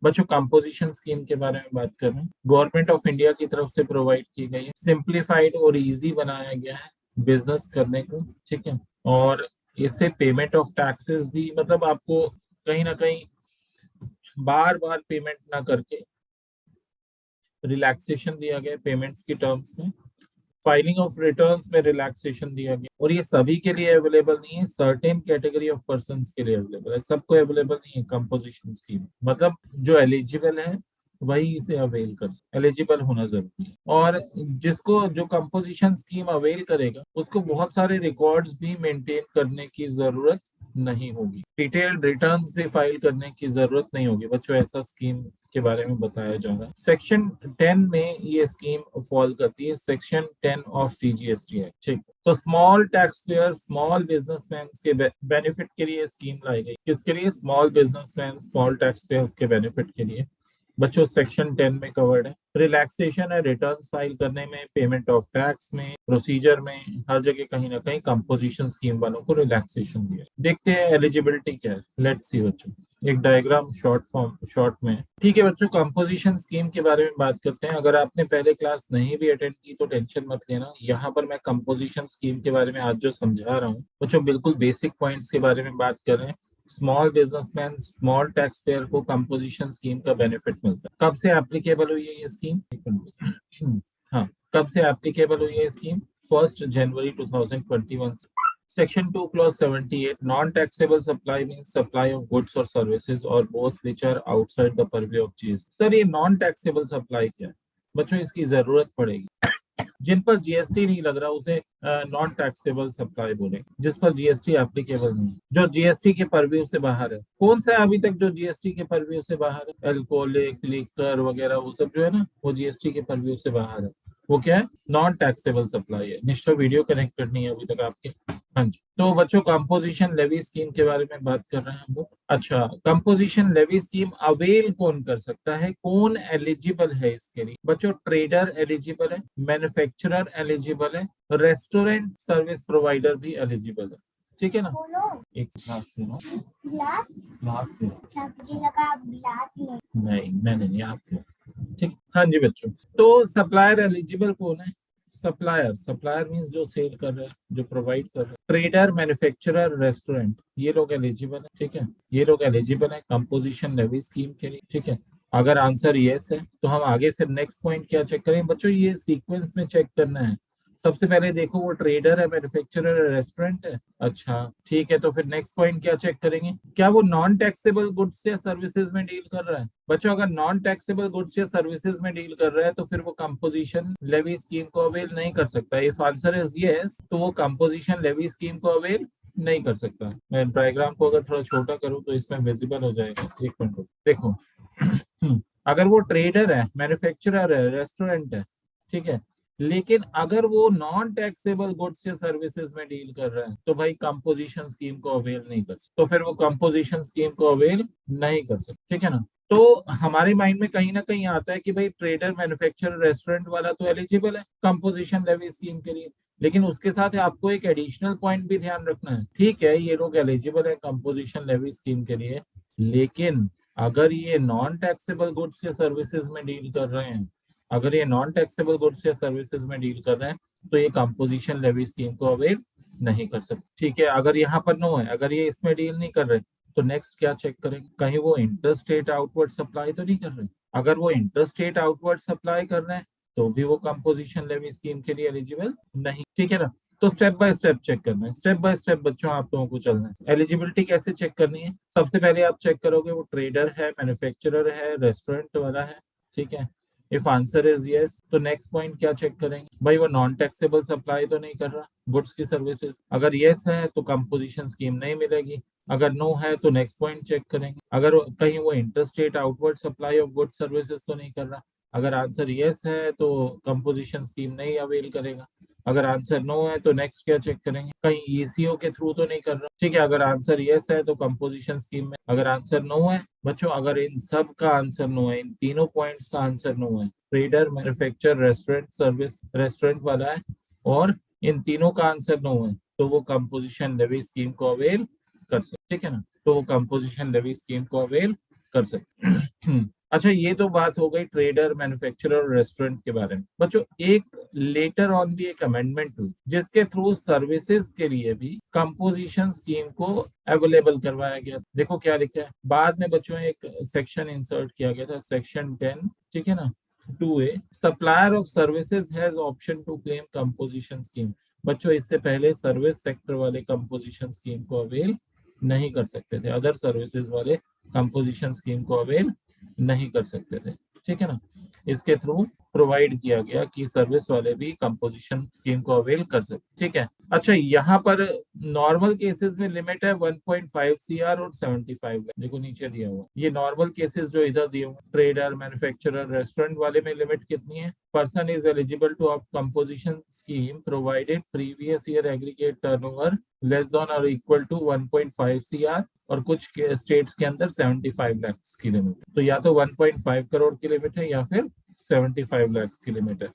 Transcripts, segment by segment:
बच्चों composition scheme के बारे में बात कर रहे हैं। गवर्नमेंट ऑफ इंडिया की तरफ से प्रोवाइड की गई है, सिंप्लीफाइड और इजी बनाया गया है बिजनेस करने को, ठीक है। और इससे पेमेंट ऑफ टैक्सेस भी, मतलब आपको कहीं ना कहीं बार बार पेमेंट ना करके रिलैक्सेशन दिया गया पेमेंट्स की टर्म्स में। फाइलिंग ऑफ रिटर्न्स में रिलैक्सेशन दिया गया, और ये सभी के लिए अवेलेबल नहीं है, सर्टेन कैटेगरी ऑफ पर्संस के लिए अवेलेबल है, सबको अवेलेबल नहीं है कंपोजिशन स्कीम। मतलब जो एलिजिबल है वही इसे अवेल कर सकते, एलिजिबल होना जरूरी है। और जिसको जो कंपोजिशन स्कीम अवेल करेगा उसको बहुत सारे रिकॉर्ड्स भी मेंटेन करने की जरूरत नहीं होगी, डिटेल्ड रिटर्न्स भी फाइल करने की जरूरत नहीं होगी बच्चों। ऐसा स्कीम के बारे में बताया जा रहा है। सेक्शन 10 में ये स्कीम फॉल करती है, सेक्शन 10 ऑफ सीजीएसटी एक्ट, ठीक। तो small tax payer, small businessman के बेनिफिट के लिए स्कीम लाई गई। किसके लिए? Small businessman, small tax payers के बेनिफिट के लिए बच्चों सेक्शन 10 में कवर्ड है। रिलैक्सेशन है रिटर्न फाइल करने में, पेमेंट ऑफ टैक्स में, प्रोसीजर में, हर जगह कहीं ना कहीं कंपोजिशन स्कीम वालों को रिलैक्सेशन दिया। देखते हैं एलिजिबिलिटी क्या है, लेट्स सी बच्चों, एक डायग्राम शॉर्ट में, ठीक है बच्चों। कंपोजिशन स्कीम के बारे में बात करते हैं। अगर आपने पहले क्लास नहीं भी अटेंड की तो टेंशन मत लेना, यहाँ पर मैं कंपोजिशन स्कीम के बारे में आज जो समझा रहा हूँ बच्चों बिल्कुल बेसिक पॉइंट्स के बारे में बात कर रहे हैं। Small businessman, small tax payer को कंपोजिशन स्कीम का बेनिफिट मिलता है। कब से एप्लीकेबल हुई है ये स्कीम? हाँ, कब से एप्लीकेबल हुई है स्कीम? 1 जनवरी 2021 से। Section 2 clause 78, non taxable supply means supply of goods और सर्विसेज और both which are outside the purview of GST. Sir ये नॉन टैक्सेबल सप्लाई क्या है बच्चों? इसकी जरूरत पड़ेगी। जिन पर जीएसटी नहीं लग रहा उसे नॉन टैक्सेबल सप्लाई बोलेंगे, जिस पर जीएसटी एप्लीकेबल नहीं है, जो जीएसटी के परव्यू से बाहर है। कौन सा है अभी तक जो जीएसटी के परव्यू से बाहर है? अल्कोहलिक, लिकर वगैरह वो सब जो है ना, वो जीएसटी के परव्यू से बाहर है। वो क्या है? नॉन टैक्सेबल सप्लाई है। निश्चय वीडियो कनेक्टेड नहीं है अभी तक आपके। हाँ जी, तो बच्चों कंपोजिशन लेवी स्कीम के बारे में बात कर रहे हैं हम लोग। अच्छा, कंपोजिशन लेवी स्कीम अवेल कौन कर सकता है, कौन एलिजिबल है इसके लिए? बच्चों ट्रेडर एलिजिबल है, मैन्युफैक्चरर एलिजिबल है, रेस्टोरेंट सर्विस प्रोवाइडर भी एलिजिबल है, ठीक है ना। एक ग्लास लेना, ग्लास लेना। अच्छा, मुझे लगा आप ग्लास ले। नहीं मैंने नहीं, आप लो, ठीक। हाँ जी बच्चों, तो सप्लायर एलिजिबल कौन है? सप्लायर, सप्लायर मींस जो सेल कर रहे हैं, जो प्रोवाइड कर रहे हैं। ट्रेडर, मैन्युफैक्चरर, रेस्टोरेंट, ये लोग एलिजिबल है, ठीक है। ये लोग एलिजिबल है कंपोजिशन लेवी स्कीम के लिए, ठीक है। अगर आंसर यस है तो हम आगे फिर नेक्स्ट पॉइंट क्या चेक करें बच्चों? ये सीक्वेंस में चेक करना है। सबसे पहले देखो वो ट्रेडर है, मैन्युफैक्चरर है, रेस्टोरेंट है। अच्छा ठीक है, तो फिर नेक्स्ट पॉइंट क्या चेक करेंगे? क्या वो नॉन टैक्सेबल गुड्स या सर्विसेज में डील कर रहा है? बच्चों अगर नॉन टैक्सेबल गुड्स या सर्विसेज में डील कर रहा है तो फिर वो कंपोजिशन लेवी स्कीम को अवेल नहीं कर सकता। इफ आंसर इज यस तो वो कंपोजिशन लेवी स्कीम को अवेल नहीं कर सकता। मैं डायग्राम को अगर थोड़ा छोटा करूं तो इसमें विजिबल हो जाएगा। एक मिनट देखो। अगर वो ट्रेडर है, मैन्युफैक्चरर है, रेस्टोरेंट है, ठीक है, लेकिन अगर वो नॉन टैक्सेबल गुड्स या सर्विसेज में डील कर रहा है तो भाई कंपोजिशन स्कीम को अवेल नहीं कर सकते, तो फिर वो कंपोजिशन स्कीम को अवेल नहीं कर सकते, ठीक है ना। तो हमारे माइंड में कहीं ना कहीं आता है कि भाई ट्रेडर, मैन्युफैक्चरर, रेस्टोरेंट वाला तो एलिजिबल है कंपोजिशन लेवी स्कीम के लिए, लेकिन उसके साथ आपको एक एडिशनल पॉइंट भी ध्यान रखना है। ठीक है, ये लोग एलिजिबल है कंपोजिशन लेवी स्कीम के लिए, लेकिन अगर ये नॉन टैक्सेबल गुड्स या सर्विसेज में डील कर रहे हैं, अगर ये नॉन टैक्सेबल गुड्स या सर्विसेज में डील कर रहे हैं तो ये कंपोजिशन लेवी स्कीम को अवेल नहीं कर सकते, ठीक है। अगर यहाँ पर नो है, अगर ये इसमें डील नहीं कर रहे तो नेक्स्ट क्या चेक करेंगे? कहीं वो इंटर स्टेट आउटवर्ड सप्लाई तो नहीं कर रहे? अगर वो इंटर स्टेट आउटवर्ड सप्लाई कर रहे हैं तो भी वो कंपोजिशन लेवी स्कीम के लिए एलिजिबल नहीं, ठीक है ना। तो स्टेप बाय स्टेप चेक करना है, स्टेप बाय स्टेप बच्चों आप लोगों को चलना है। एलिजिबिलिटी कैसे चेक करनी है? सबसे पहले आप चेक करोगे वो ट्रेडर है, मैन्युफैक्चरर है, रेस्टोरेंट वाला है, ठीक है। इफ आंसर इज यस तो नेक्स्ट पॉइंट क्या चेक करेंगे? भाई वो नॉन टैक्सेबल सप्लाई तो नहीं कर रहा गुड्स की सर्विसेज। अगर यस है तो कंपोजिशन स्कीम नहीं मिलेगी। अगर नो है तो नेक्स्ट पॉइंट चेक करेंगे, अगर कहीं वो interstate outward supply of goods services तो नहीं कर रहा। अगर आंसर यस है तो कंपोजिशन स्कीम नहीं अवेल करेगा। अगर आंसर नो है तो नेक्स्ट क्या चेक करेंगे? कहीं ईसीओ के थ्रू तो नहीं कर रहा, ठीक है। अगर आंसर यस है तो कंपोजिशन स्कीम में, अगर आंसर नो है बच्चों, अगर इन सब का आंसर नो है, इन तीनों पॉइंट्स का आंसर नो है, trader, manufacture, restaurant service, restaurant वाला है, और इन तीनों का आंसर नो है, तो वो कंपोजिशन लेवी स्कीम को अवेल कर सकते, ठीक है ना। तो वो कंपोजिशन लेवी स्कीम को अवेल कर सकते। अच्छा, ये तो बात हो गई ट्रेडर, मैन्युफैक्चरर और रेस्टोरेंट के बारे में। बच्चों एक लेटर ऑन भी एक अमेंडमेंट हुई जिसके थ्रू सर्विसेज के लिए भी कंपोजिशन स्कीम को अवेलेबल करवाया गया। देखो क्या लिखा है बाद में बच्चों, एक सेक्शन इंसर्ट किया गया था, सेक्शन 10, ठीक है ना, 2A, supplier of services has option to claim composition scheme. बच्चों इससे पहले सर्विस सेक्टर वाले कंपोजिशन स्कीम को अवेल नहीं कर सकते थे, अदर सर्विसेज वाले कंपोजिशन स्कीम को अवेल नहीं कर सकते थे, ठीक है ना। इसके थ्रू प्रोवाइड किया गया कि सर्विस वाले भी कंपोजिशन स्कीम को अवेल कर सकते, ठीक है। अच्छा, यहाँ पर नॉर्मल केसेस में लिमिट है 1.5 CR और 75 लाख। देखो नीचे दिया हुआ ये नॉर्मल केसेस जो इधर दिए हुए, ट्रेडर, मैन्युफैक्चरर, रेस्टोरेंट वाले में लिमिट कितनी है? Person is eligible to opt composition scheme provided previous year aggregate turnover less than और इक्वल टू 1.5 CR और कुछ स्टेट्स के अंदर 75 लाख की लिमिट। तो या तो 1.5 करोड़ की लिमिट है या फिर 75 लाख की लिमिट है।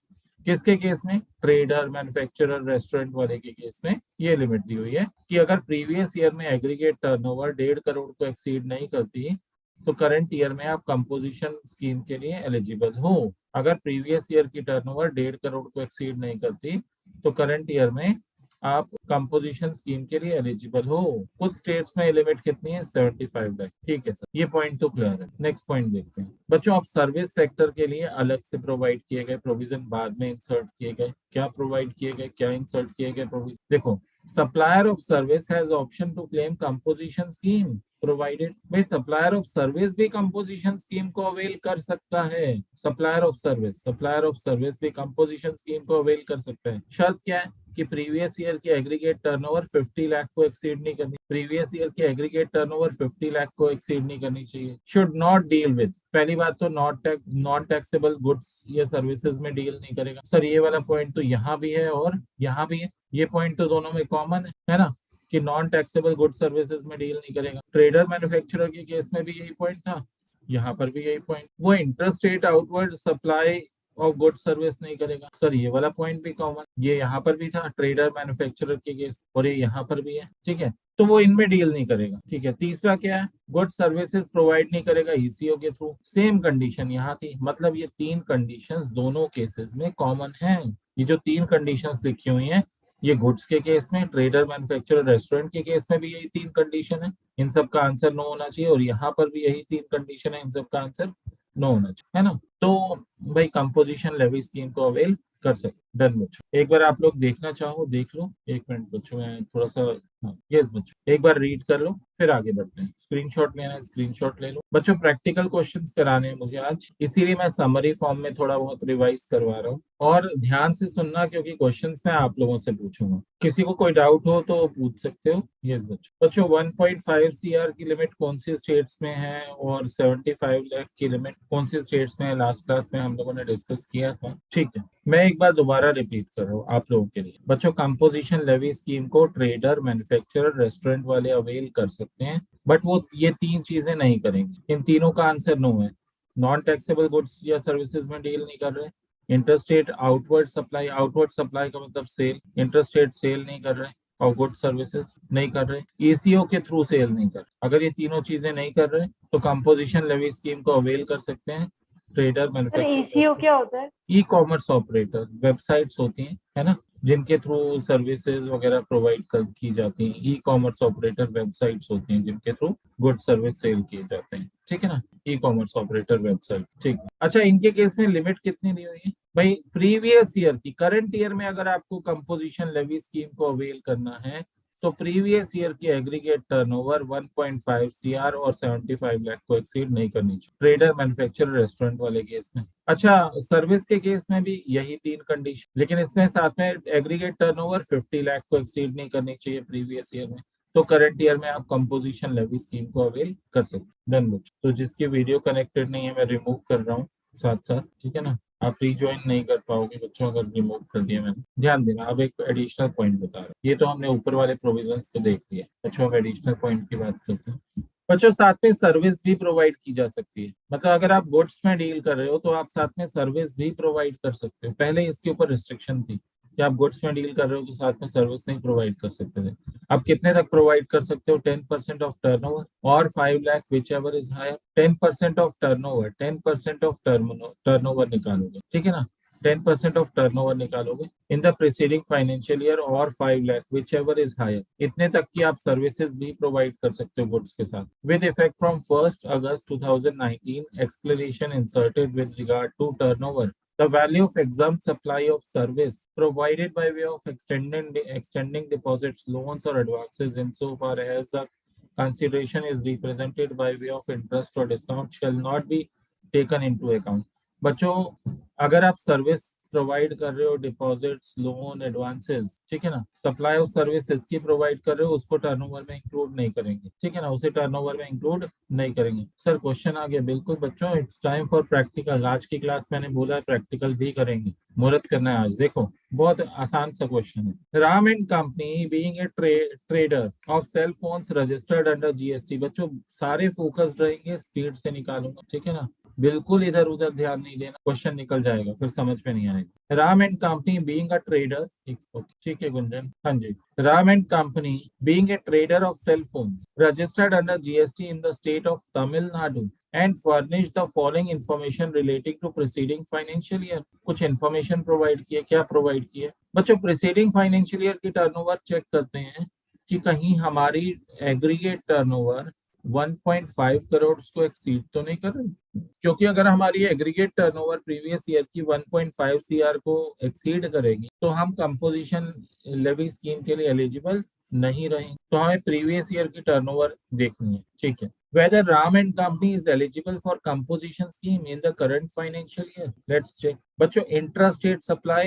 किसके केस में? ट्रेडर, मैन्युफैक्चरर, रेस्टोरेंट वाले के केस में ये लिमिट दी हुई है कि अगर प्रीवियस ईयर में एग्रीगेट टर्नओवर 1.5 करोड़ को एक्सीड नहीं करती तो करंट ईयर में आप कंपोजिशन स्कीम के लिए एलिजिबल हो। अगर प्रीवियस ईयर की टर्नओवर 1.5 करोड़ को एक्सीड नहीं करती तो करंट ईयर में आप कंपोजिशन स्कीम के लिए एलिजिबल हो। कुछ स्टेट्स में लिमिट कितनी है? 75 लाख। ठीक है सर, ये पॉइंट तो क्लियर है। नेक्स्ट पॉइंट देखते हैं बच्चों। आप सर्विस सेक्टर के लिए अलग से प्रोवाइड किए गए प्रोविजन बाद में इंसर्ट किए गए। क्या प्रोवाइड किए गए, क्या इंसर्ट किए गए प्रोविजन? देखो, supplier of service has option to claim composition scheme provided. भाई सप्लायर ऑफ सर्विस भी कंपोजिशन स्कीम को अवेल कर सकता है। सप्लायर ऑफ सर्विस भी कंपोजिशन स्कीम को अवेल कर सकता है। शर्त क्या है कि प्रीवियस ईयर की एग्रीगेट टर्नओवर 50 लाख को एक्सीड नहीं करनी। प्रीवियस ईयर की एग्रीगेट टर्नओवर 50 लाख को एक्सीड नहीं करनी चाहिए। शुड नॉट डील विद, पहली बात तो नॉन टैक्सेबल गुड्स या सर्विसेज में डील नहीं करेगा। सर ये वाला पॉइंट तो यहाँ भी है और यहाँ भी है, ये पॉइंट तो दोनों में कॉमन है ना, कि नॉन टैक्सेबल गुड सर्विसेज में डील नहीं करेगा। ट्रेडर, मैन्युफैक्चरर के केस में भी यही पॉइंट था, यहाँ पर भी यही पॉइंट। वो interstate outward supply of good service नहीं करेगा। सर ये वाला पॉइंट भी कॉमन, ये यहाँ पर भी था ट्रेडर, मैन्युफैक्चरर के केस, और ये यहाँ पर भी है, ठीक है। तो वो इनमें डील नहीं करेगा, ठीक है। तीसरा क्या है? गुड सर्विसेज प्रोवाइड नहीं करेगा ईसीओ के थ्रू। सेम कंडीशन यहाँ थी, मतलब ये तीन कंडीशंस दोनों केसेस में कॉमन है। ये जो तीन कंडीशंस लिखी हुई हैं, ये गुड्स के केस में, ट्रेडर, मैन्युफैक्चरर, रेस्टोरेंट के केस में भी यही तीन कंडीशन है, इन सब का आंसर नो होना चाहिए। और यहाँ पर भी यही तीन कंडीशन है, इन सब का आंसर नो होना चाहिए, है ना। तो भाई कंपोजिशन लेवी स्कीम को अवेल कर सकते। डन बच्चों, एक बार आप लोग देखना चाहो देख लो। एक मिनट बच्चों, मैं थोड़ा सा, यस बच्चों एक बार रीड कर लो फिर आगे बढ़ते हैं। स्क्रीनशॉट लेना है स्क्रीनशॉट ले लो। बच्चों प्रैक्टिकल क्वेश्चंस कराने हैं मुझे आज, इसीलिए मैं समरी फॉर्म में थोड़ा बहुत रिवाइज करवा रहा हूँ। और ध्यान से सुनना क्योंकि क्वेश्चंस मैं आप लोगों से पूछूंगा। किसी को कोई डाउट हो तो पूछ सकते हो। यस बच्चों 1.5 CR की लिमिट कौन सी स्टेट्स में है और 75 लाख की लिमिट कौन सी स्टेट्स में है, लास्ट क्लास में हम लोगों ने डिस्कस किया था, ठीक है। मैं एक बार दोबारा रिपीट कर रहा हूँ आप लोगों के लिए। बच्चों कंपोजिशन लेवी स्कीम को ट्रेडर, मैन्युफैक्चरर, रेस्टोरेंट वाले अवेल कर सकते हैं, बट वो ये तीन चीजें नहीं करेंगे। इन तीनों का आंसर नो है। नॉन टैक्सेबल गुड्स या सर्विसेज में डील नहीं कर रहे। इंटरस्टेट आउटवर्ड सप्लाई का मतलब सेल, इंटरस्टेट सेल नहीं कर रहे और गुड सर्विसेज नहीं कर रहे, ईसीओ के थ्रू सेल नहीं कर रहे। अगर ये तीनों चीजें नहीं कर रहे तो कंपोजिशन लेवी स्कीम को अवेल कर सकते हैं ट्रेडर, मैन्युफैक्चरर। ईसीओ क्या होता है? ई कॉमर्स ऑपरेटर, वेबसाइट्स होती हैं, है ना, जिनके थ्रू सर्विसेज वगैरह प्रोवाइड की जाती हैं। ई कॉमर्स ऑपरेटर वेबसाइट्स होती हैं जिनके थ्रू गुड सर्विस सेल किए जाते हैं, ठीक है ना। ई कॉमर्स ऑपरेटर वेबसाइट, ठीक है। अच्छा, इनके केस में लिमिट कितनी दी हुई है भाई? प्रीवियस ईयर की, करंट ईयर में अगर आपको कंपोजिशन लेवी स्कीम को अवेल करना है तो प्रीवियस ईयर की एग्रीगेट टर्नओवर 1.5 CR और 75 लाख को एक्सीड नहीं करनी चाहिए, ट्रेडर, मैन्युफैक्चरर, रेस्टोरेंट वाले केस में। अच्छा, सर्विस के केस में भी यही तीन कंडीशन, लेकिन इसमें साथ में एग्रीगेट टर्नओवर 50 लाख को एक्सीड नहीं करनी चाहिए प्रीवियस ईयर में। तो करंट ईयर में आप कंपोजिशन लेवी स्कीम को अवेल कर सकते। डन बच्चों, तो जिसकी वीडियो कनेक्टेड नहीं है मैं रिमूव कर रहा हूँ साथ साथ, ठीक है ना। आप रिज्वाइन नहीं कर पाओगे बच्चों अगर रिमूव कर दिया मैंने। ध्यान देना, अब एक एडिशनल पॉइंट बता रहा हूँ। ये तो हमने ऊपर वाले प्रोविजंस तो देख लिया बच्चों, अब एडिशनल पॉइंट की बात करते हैं बच्चों। साथ में सर्विस भी प्रोवाइड की जा सकती है, मतलब अगर आप गुड्स में डील कर रहे हो तो आप साथ में सर्विस भी प्रोवाइड कर सकते हो। पहले इसके ऊपर रिस्ट्रिक्शन थी, कि आप गुड्स में डील कर रहे हो तो साथ में सर्विस नहीं प्रोवाइड कर सकते थे। अब कितने तक प्रोवाइड कर सकते हो? 10% ऑफ टर्नओवर और 5 lakh whichever is higher. 10% of turnover, 10% of turnover निकालोगे, ठीक है ना? 10% ऑफ टर्नओवर निकालोगे in the preceding financial year और 5 lakh whichever is higher, इतने तक की आप सर्विसेज भी प्रोवाइड कर सकते हो गुड्स के साथ। With effect from 1 August 2019, explanation inserted with regard to turnover, the value of exempt supply of service provided by way of extending deposits, loans, or advances insofar as the consideration is represented by way of interest or discount shall not be taken into account। बच्चों, अगर आप service provide कर रहे हो, deposits, loan, advances, ठीक है ना, supply of services की प्रोवाइड कर रहे हो, उसको टर्नओवर में इंक्लूड नहीं करेंगे, ठीक है ना, उसे टर्नओवर में इंक्लूड नहीं करेंगे। सर क्वेश्चन आ गया, बिल्कुल बच्चों, इट्स टाइम फॉर प्रैक्टिकल। आज की क्लास मैंने बोला है प्रैक्टिकल भी करेंगे, मुहूर्त करना है आज। देखो बहुत आसान सा क्वेश्चन है। Ram and company being a trader of cell phones registered under GST. बच्चों सारे फोकस्ड रहेंगे, स्पीड से निकालूंगा, ठीक है ना, बिल्कुल इधर उधर ध्यान नहीं देना, क्वेश्चन निकल जाएगा फिर समझ में नहीं आएगा। Ram and company being a trader, ठीक है गुंजन, हाँ जी। Ram and company being a trader of cell phones registered under GST in the state of Tamil Nadu and furnish the following information relating to preceding financial year। कुछ information प्रोवाइड किए, क्या provide किए बच्चों? preceding financial year की turnover check करते हैं कि कहीं हमारी एग्रीगेट टर्नओवर 1.5 करोड़ को एक्सीड तो नहीं कर रही, क्योंकि अगर हमारी एग्रीगेट टर्नओवर प्रीवियस ईयर की 1.5 सीआर को एक्सीड करेगी तो हम कंपोजिशन लेवी स्कीम के लिए एलिजिबल नहीं रहेंगे। तो हमें प्रीवियस ईयर की टर्नओवर देखनी है, ठीक है। Whether Ram and Company is eligible for composition scheme in the current financial year, let's check। बच्चों intrastate supply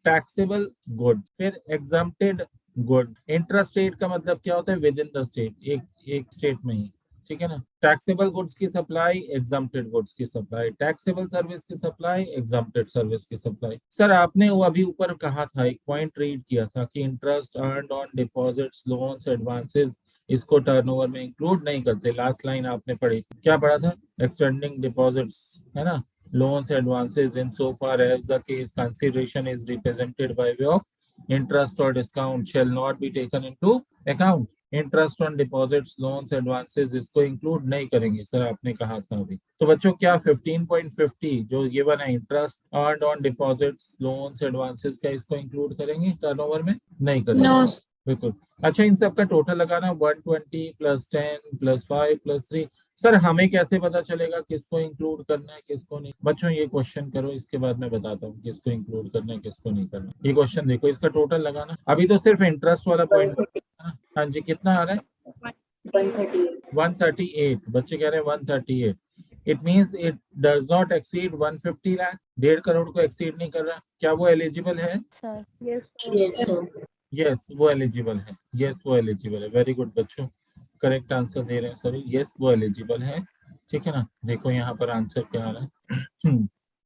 taxable good, फिर exempted good। intrastate का मतलब क्या होता है? within the state, एक स्टेट में ही, ठीक है ना। टैक्सेबल गुड्स की सप्लाई, एग्जम्प्टेड गुड्स की सप्लाई, टैक्सेबल सर्विस की सप्लाई, एग्जम्प्टेड सर्विस की सप्लाई। सर आपने वो अभी ऊपर कहा था, एक पॉइंट रीड किया था कि interest earned on deposits, loans, advances इसको टर्नओवर में इंक्लूड नहीं करते। लास्ट लाइन आपने पढ़ी थी, क्या पढ़ा था? एक्सटेंडिंग डिपॉजिट्स, है ना, loans, advances in so far as the case consideration is represented by way of interest और discount shall not be taken into account. Interest on deposits, loans, advances इसको इंक्लूड नहीं करेंगे, सर आपने कहा था अभी। तो बच्चों क्या 15.50 जो ये बना interest earned on deposits, loans, advances, क्या इसको इंक्लूड करेंगे टर्नओवर में? नहीं करेंगे। No. बिल्कुल। अच्छा इन सब का टोटल लगाना 120 प्लस 10 प्लस 5 प्लस 3। सर हमें कैसे पता चलेगा किसको इंक्लूड करना है किसको नहीं? बच्चों ये क्वेश्चन करो, इसके बाद मैं बताता हूँ किसको इंक्लूड करना है किसको नहीं करना। ये क्वेश्चन देखो, इसका टोटल लगाना। अभी तो सिर्फ इंटरेस्ट वाला पॉइंट, हाँ जी, कितना आ रहा है? 138। बच्चे कह रहे हैं 138। It means it does not exceed 150 lakh, 1.5 crore को एक्सीड नहीं कर रहा। क्या वो एलिजिबल है? सर यस यस वो एलिजिबल है, यस वो एलिजिबल है। वेरी गुड बच्चों, करेक्ट आंसर दे रहे हैं सर, यस वो एलिजिबल है, ठीक है ना। देखो यहाँ पर आंसर क्या आ रहा है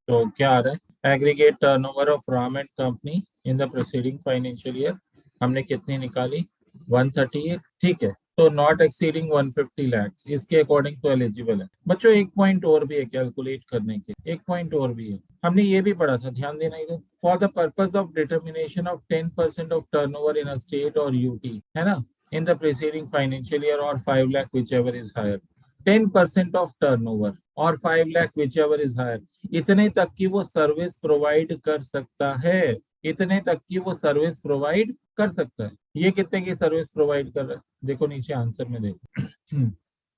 तो क्या आ रहा है? Aggregate turnover of Ram and company in the preceding financial year हमने कितनी निकाली? 138, ठीक है। तो नॉट एक्सीडिंग 150 लाख, इसके अकॉर्डिंग तो एलिजिबल है। बच्चों एक पॉइंट और भी है कैलकुलेट करने के, एक पॉइंट और भी है, हमने ये भी पढ़ा था, ध्यान देना इधर। For the purpose of determination of 10% of turnover in a state और यूटी, है ना, in the preceding financial year और 5 lakh whichever is higher. 10% of turnover और 5 lakh whichever is higher, इतने तक की वो सर्विस प्रोवाइड कर सकता है, इतने तक की वो सर्विस प्रोवाइड कर सकता है। ये कितने की सर्विस प्रोवाइड कर रहा है? देखो नीचे आंसर में देखो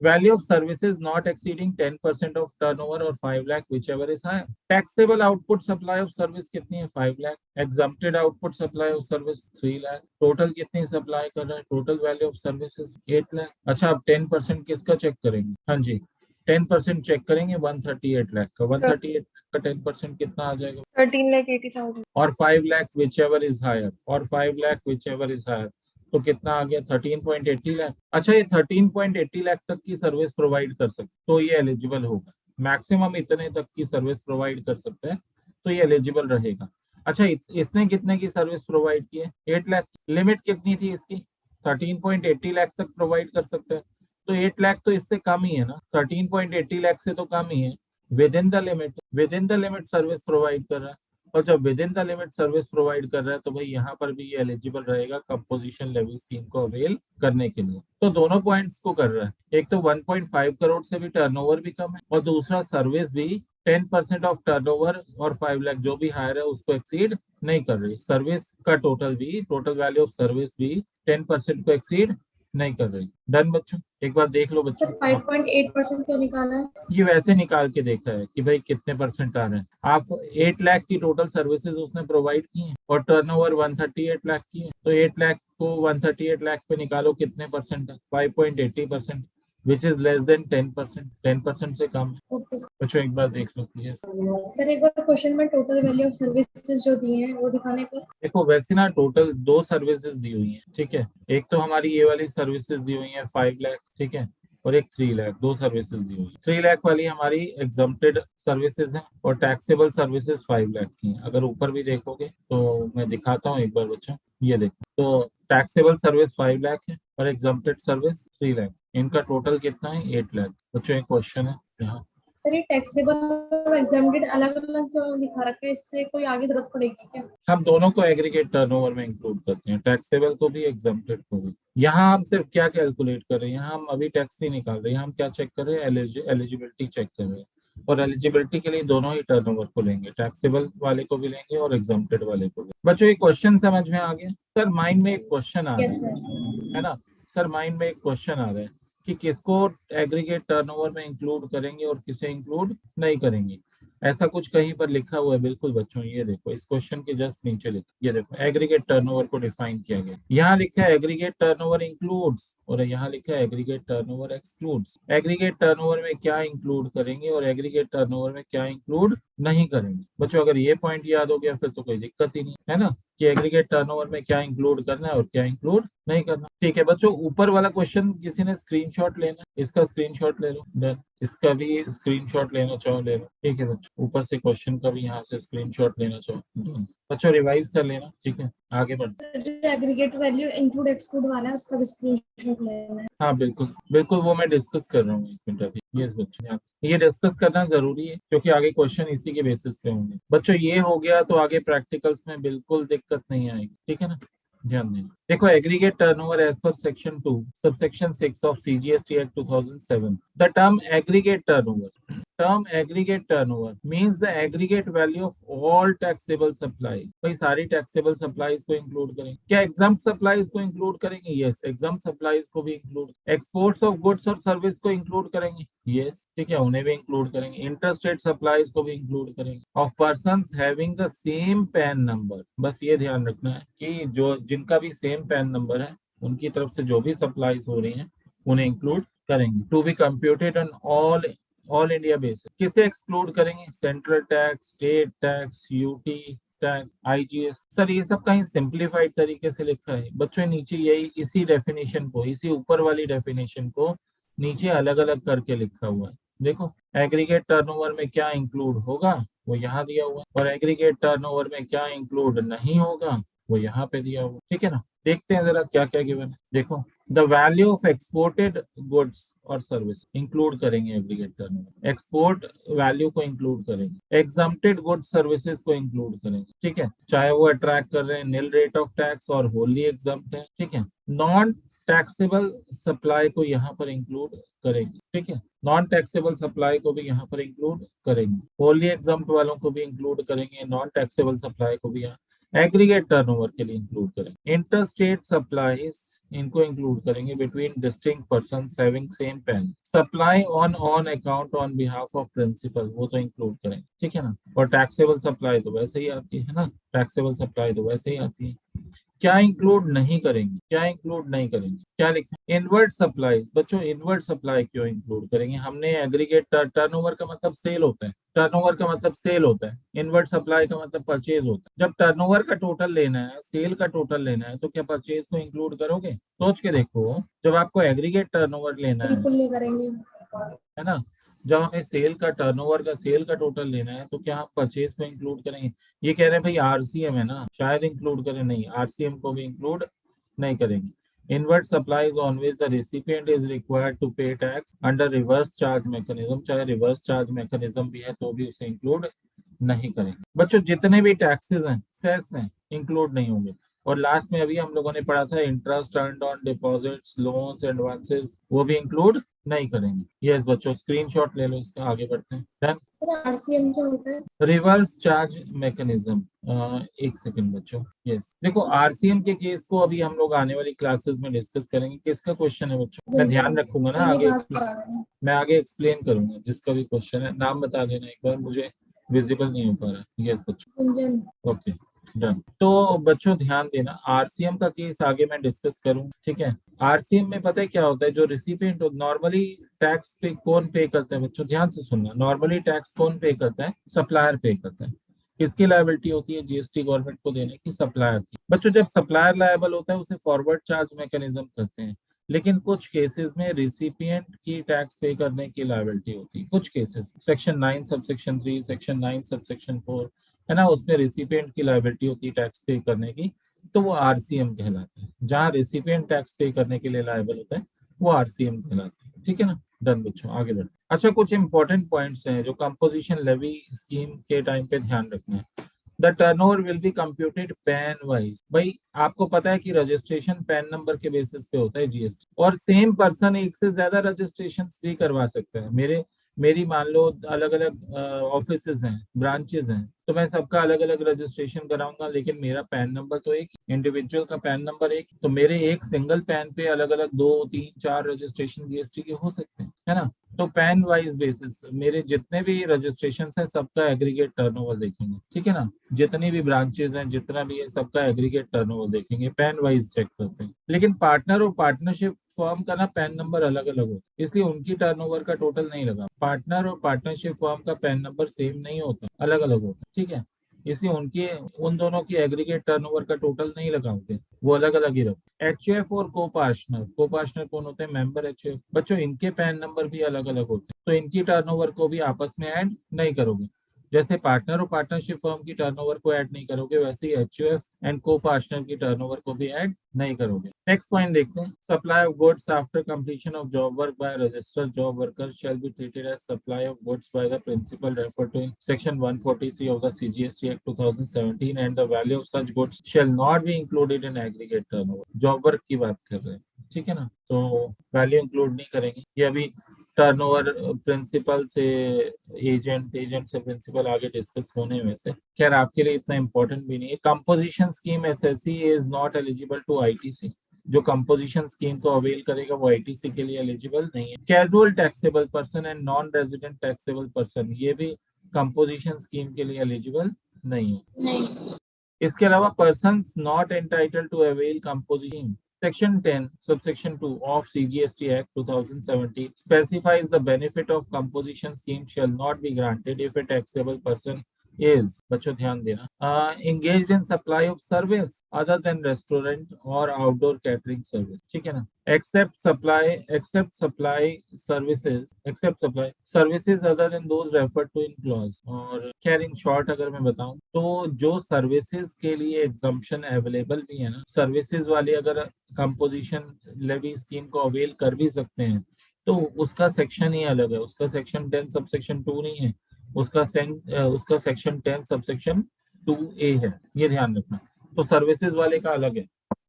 value of services not exceeding 10% of turnover और 5 lakh whichever is higher. Taxable output supply of service कितनी है? 5 lakh. Exempted output supply of service 3 lakh. Total कितनी सप्लाई कर रहा है? Total value of services 8 lakh. अच्छा अब 10% किसका चेक करेंगे? हाँ जी 10% चेक करेंगे 138 लाख का। 138 लाख का 10% कितना आ जाएगा? 13,80,000 और 5 lakh whichever is higher, और 5 lakh whichever is higher, तो कितना आ गया? 13.80 लाख। अच्छा ये 13.80 लाख तक की सर्विस प्रोवाइड कर सकते तो ये एलिजिबल होगा। मैक्सिमम इतने तक की सर्विस प्रोवाइड कर सकते हैं तो ये एलिजिबल रहेगा। अच्छा इसने कितने की सर्विस प्रोवाइड की है? 8 लाख। लिमिट कितनी थी इसकी? 13.80 लाख तक प्रोवाइड कर सकते हैं, तो 8 लाख तो इससे कम ही है ना, 13.80 लाख से तो कम ही है। With in the limit service provide कर रहा है। और जब with in the limit service provide कर रहा है तो भाई यहाँ पर भी ये एलिजिबल रहेगा कंपोजिशन लेवी स्कीम को अवेल करने के लिए। तो दोनों पॉइंट्स को कर रहा है, एक तो 1.5 करोड़ से भी टर्नओवर भी कम है, और दूसरा सर्विस भी 10% ऑफ टर्नओवर और 5 लाख जो भी हायर है उसको एक्सीड नहीं कर रही। सर्विस का टोटल वैल्यू ऑफ सर्विस भी 10% को एक्सीड नहीं कर रही। डन बच्चों, एक बार देख लो बच्चों। सर 5.8% क्यों निकाला है? ये वैसे निकाल के देखा है कि भाई कितने परसेंट आ रहे हैं। आप 8 लाख की टोटल सर्विसेज उसने प्रोवाइड की हैं और टर्नओवर 138 लाख की है, तो 8 लाख को 138 लाख पे निकालो कितने परसेंट है, 5.80%, विच इज लेस देन 10%, 10% से कम है। Okay sir. बच्चों एक बार देख लो प्लीज। सर एक बार क्वेश्चन में टोटल वैल्यू ऑफ सर्विसेज जो दी हैं वो दिखाने पर। देखो वैसे ना टोटल 2 सर्विसेज दी हुई हैं, ठीक है। एक तो हमारी ये वाली सर्विसेज दी हुई है 5 लाख, ठीक है, और एक 3 लाख, 2 सर्विसेज दी हुई है। 3 लाख वाली हमारी एग्जम्प्टेड सर्विसेज है और टैक्सेबल सर्विसेज 5 लाख की हैं। अगर ऊपर भी देखोगे तो मैं दिखाता हूँ एक बार बच्चों, ये देखो, तो टैक्सेबल सर्विस 5 लाख है और एग्जम्प्टेड सर्विस 3 लाख। इनका टोटल कितना है, 8 लाख। बच्चों एक क्वेश्चन है यहाँ, सर ये टैक्सेबल और एग्जाम्प्टेड अलग अलग क्यों दिखा रखा है? इससे कोई आगे जरूरत पड़ेगी क्या? हम दोनों को एग्रीगेट टर्नओवर में इंक्लूड करते हैं, टैक्सेबल को भी एग्जम्प्टेड को भी। यहाँ हम सिर्फ क्या कैलकुलेट कर रहे हैं, यहाँ हम अभी टैक्स ही निकाल रहे हैं, हम क्या चेक कर रहे हैं, एलिजिबिलिटी चेक कर रहे हैं। और एलिजिबिलिटी के लिए दोनों ही टर्नओवर को लेंगे, टैक्सेबल वाले को भी लेंगे और एग्जम्प्टेड वाले को भी। बच्चों ये क्वेश्चन समझ में आ गया? सर माइंड में एक क्वेश्चन आ रहा यस सर। है ना, सर माइंड में एक क्वेश्चन आ रहा है कि किसको एग्रीगेट टर्नओवर में इंक्लूड करेंगे और किसे इंक्लूड नहीं करेंगे। ऐसा कुछ कहीं पर लिखा हुआ है, बिल्कुल बच्चों ये देखो, इस क्वेश्चन के जस्ट नीचे लिखा, ये देखो एग्रीगेट टर्नओवर को डिफाइन किया गया। यहाँ लिखा है एग्रीगेट टर्नओवर इंक्लूड्स और यहाँ लिखा है aggregate turnover excludes. Aggregate turnover में क्या इंक्लूड करेंगे और एग्रीगेट टर्नओवर में क्या इंक्लूड नहीं करेंगे। बच्चों अगर ये पॉइंट याद हो गया फिर तो कोई दिक्कत ही नहीं है ना, कि एग्रीगेट टर्नओवर में क्या इंक्लूड करना है और क्या इंक्लूड नहीं करना। ठीक है बच्चों, ऊपर वाला क्वेश्चन किसी ने स्क्रीनशॉट लेना, इसका स्क्रीनशॉट ले लो। डन, इसका भी स्क्रीनशॉट लेना चाहो ले लो। ठीक है बच्चों, ऊपर से क्वेश्चन का भी यहाँ से स्क्रीनशॉट लेना चाहो बच्चों, रिवाइज कर लेना। ठीक है आगे बढ़ते। जो एग्रीगेट वैल्यू इंक्लूड एक्सक्लूड वाला है उसका भी स्क्रीनशॉट लेना है। हाँ बिल्कुल बिल्कुल, वो मैं डिस्कस कर रहा हूँ, एक मिनट अभी। यस बच्चों, ये डिस्कस करना जरूरी है क्योंकि आगे क्वेश्चन इसी के बेसिस पे होंगे। बच्चों ये हो गया तो आगे प्रैक्टिकल्स में बिल्कुल दिक्कत नहीं आएगी, ठीक है ना, ध्यान देना। देखो एग्रीगेट टर्नओवर एज पर section 2 subsection 6 of CGST act 2007, the term aggregate turnover means the aggregate value of all taxable supplies। भाई सारी taxable supplies को इंक्लूड करेंगे। क्या exempt supplies को इंक्लूड करेंगे? यस, exempt supplies को भी इंक्लूड। एक्सपोर्ट्स ऑफ गुड्स और सर्विस को इंक्लूड करेंगे? यस, ठीक है, उन्हें भी इंक्लूड करेंगे। इंटरस्टेट सप्लाईज को भी इंक्लूड करेंगे। Of persons having the same pan number, बस ये ध्यान रखना है कि जो जिनका भी सेम पैन नंबर है उनकी तरफ से जो भी सप्लाईज हो रही हैं उन्हें इंक्लूड करेंगे। To be computed on all India basis. किसे एक्सक्लूड करेंगे? Central tax, state tax, UT tax, IGS. Sir ये सब कहीं सिंप्लीफाइड तरीके से लिखा है बच्चों, नीचे यही इसी डेफिनेशन को, इसी ऊपर वाली डेफिनेशन को नीचे अलग अलग करके लिखा हुआ है। देखो एग्रीगेट टर्नओवर में क्या इंक्लूड होगा वो यहाँ दिया हुआ है और एग्रीगेट टर्नओवर में क्या इंक्लूड नहीं होगा वो यहाँ पे दिया हुआ। ठीक है ना, देखते हैं जरा क्या क्या गिवन है। देखो the value of exported goods और सर्विस इंक्लूड करेंगे एग्रीगेट टर्नओवर, एक्सपोर्ट वैल्यू को इंक्लूड करेंगे, एग्जम्प्टेड गुड्स सर्विसेज को इंक्लूड करेंगे। ठीक है, चाहे वो अट्रैक्ट कर रहे हैं नील रेट ऑफ टैक्स और होली एग्जम्प्ट है। ठीक है, नॉन टैक्सेबल सप्लाई को यहाँ पर इंक्लूड करेंगे। ठीक है, नॉन टैक्सेबल सप्लाई को भी यहाँ पर इंक्लूड करेंगे, होली एग्जम्प्ट वालों को भी इंक्लूड करेंगे, नॉन टैक्सेबल सप्लाई को भी यहाँ एग्रीगेट टर्नओवर के लिए इंक्लूड करेंगे। इंटरस्टेट सप्लाईज इनको इंक्लूड करेंगे between distinct persons having same PAN. Supply on account on behalf of principal वो तो इंक्लूड करेंगे। ठीक है ना, और टैक्सेबल सप्लाई तो वैसे ही आती है ना, टैक्सेबल सप्लाई तो वैसे ही आती है। क्या इंक्लूड नहीं करेंगे, क्या इंक्लूड नहीं करेंगे, क्या लिखा है? Invert supplies. बच्चों इनवर्ट सप्लाई क्यों इंक्लूड करेंगे? हमने एग्रीगेट टर्नओवर का मतलब सेल होता है, टर्नओवर का मतलब सेल होता है, इनवर्ट सप्लाई का मतलब परचेज होता है। जब टर्नओवर का टोटल लेना है, सेल का टोटल लेना है, तो क्या परचेज को इंक्लूड करोगे? सोच के देखो, जब आपको एग्रीगेट टर्नओवर लेना है, बिल्कुल नहीं करेंगे। है ना, जब हमें सेल का टर्नओवर का सेल का टोटल लेना है तो क्या हम परचेज को इंक्लूड करेंगे? ये कह रहे हैं भाई आरसीएम है ना, शायद इंक्लूड करें, नहीं, आरसीएम को भी इंक्लूड नहीं करेंगे। Inward supplies on which the recipient is required to pay tax under reverse charge mechanism, चाहे रिवर्स चार्ज मैकेनिज्म भी है तो भी उसे इंक्लूड नहीं करेंगे। बच्चों जितने भी टैक्सेस हैं, सेस हैं, इंक्लूड नहीं होंगे। और लास्ट में अभी हम लोगों ने पढ़ा था interest earned on deposits, loans, advances, वो भी इंक्लूड नहीं करेंगे। यस बच्चों, स्क्रीनशॉट ले लो इसका, आगे बढ़ते हैं। डन। सर आरसीएम क्या होता है? Reverse charge mechanism. एक सेकंड बच्चों। यस देखो, आरसीएम के केस को अभी हम लोग आने वाली क्लासेस में डिस्कस करेंगे। किसका क्वेश्चन है बच्चों? मैं ध्यान रखूंगा ना, मैंने आगे बात करा देना। मैं आगे एक्सप्लेन करूंगा। जिसका भी क्वेश्चन है नाम बता देना एक बार, मुझे विजिबल नहीं हो पा रहा। यस बच्चों, गुंजन। Okay done. तो बच्चों ध्यान देना, आरसीएम का केस आगे मैं डिस्कस करूँ, ठीक है। आरसीएम में पता है क्या होता है, जो रिसिपिएंट नॉर्मली टैक्स पे कौन पे करता है बच्चों, ध्यान से सुनना। नॉर्मली टैक्स कौन पे करता है? सप्लायर पे करता है। किसकी लायबिलिटी होती है? जीएसटी गवर्नमेंट को देने की, सप्लायर की। बच्चों जब सप्लायर लायबल होता है उसे फॉरवर्ड चार्ज मैकेनिज्म करते हैं, लेकिन कुछ केसेस में रिसिपिएंट की टैक्स पे करने की लायबिलिटी होती है। कुछ cases section 9 subsection 3, section 9 subsection 4 है ना, उसमें रिसिपिएंट की लायबिलिटी होती है टैक्स पे करने की, तो वो आरसीएम कहलाता है। जहां रिसिपिएंट टैक्स पे करने के लिए लायबल होता है वो आरसीएम कहलाता है, ठीक है ना। डन बच्चों, आगे बढ़ते। अच्छा, कुछ इंपॉर्टेंट पॉइंट्स हैं जो कंपोजिशन लेवी स्कीम के टाइम पे ध्यान रखना है। The turnover will be computed pan wise. भाई आपको पता है कि रजिस्ट्रेशन पैन नंबर के बेसिस पे होता है जीएसटी, और सेम पर्सन एक से ज्यादा रजिस्ट्रेशन भी करवा सकता है। मेरी मान लो अलग अलग ऑफिसेज हैं, ब्रांचेस हैं, तो मैं सबका अलग अलग रजिस्ट्रेशन कराऊंगा, लेकिन मेरा पैन नंबर तो एक, इंडिविजुअल का पैन नंबर एक, तो मेरे एक सिंगल पैन पे अलग अलग 2, 3, 4 रजिस्ट्रेशन जीएसटी के हो सकते हैं, है ना। तो पैन वाइज बेसिस मेरे जितने भी रजिस्ट्रेशन है सबका एग्रीगेट टर्नओवर देखेंगे, ठीक है ना। जितनी भी ब्रांचेस हैं, जितना भी है, सबका एग्रीगेट टर्नओवर देखेंगे, पैन वाइज चेक करते हैं। लेकिन पार्टनर और पार्टनरशिप फर्म का ना पैन नंबर अलग अलग होता है, इसलिए उनकी टर्नओवर का टोटल नहीं लगा। पार्टनर और पार्टनरशिप फर्म का पैन नंबर सेम नहीं होता, अलग अलग होता है, ठीक है। इसलिए उनके, उन दोनों की एग्रीगेट टर्नओवर का टोटल नहीं लगाओगे, वो अलग अलग ही रखो। एचयूएफ और को पार्टनर कौन होते हैं? Member HUF. बच्चों इनके पैन नंबर भी अलग अलग होते हैं, तो इनकी टर्नओवर को भी आपस में ऐड नहीं करोगे। जैसे पार्टनर और पार्टनरशिप फर्म की टर्नओवर को ऐड नहीं करोगे, वैसे ही एचयूएफ एंड को पार्टनर की टर्नओवर को भी ऐड नहीं करोगे। नेक्स्ट पॉइंट देखते हैं। Supply of goods after completion of job work by registered job worker shall be treated as supply of goods by the principal refer to in section 143 of the CGST act 2017 and the value of such goods shall not be included in aggregate turnover. Job work की बात कर रहे हैं, ठीक है ना, तो value include नहीं करेंगे। ये अभी टर्नओवर प्रिंसिपल से एजेंट से प्रिंसिपल आगे डिस्कस होने में से, खैर आपके लिए इतना इंपॉर्टेंट भी नहीं है। Composition scheme SSC is not eligible to ITC. जो कंपोजिशन स्कीम को अवेल करेगा वो आईटीसी के लिए एलिजिबल नहीं है। Casual taxable person and non resident taxable person, ये भी कंपोजिशन स्कीम के लिए एलिजिबल नहीं है। नहीं। इसके अलावा persons not entitled to avail composition Section 10, subsection 2 of CGST Act 2017 specifies the benefit of composition scheme shall not be granted if a taxable person is, बच्चों ध्यान देना, engaged in supply of service other than restaurant or outdoor catering service, ठीक है ना। except supply services other than those referred to in clause। और खैर in short अगर मैं बताऊं तो जो सर्विसेज के लिए एग्जम्पशन अवेलेबल भी है ना, सर्विसेज वाले अगर कंपोजिशन लेवी स्कीम को अवेल कर भी सकते हैं, तो उसका सेक्शन ही अलग है। उसका सेक्शन 10 सबसेक्शन 2 नहीं है, उसका सेक्शन 10 सबसेक्शन 2A है, ये ध्यान रखना। तो सर्विसेज वाले का अलग है,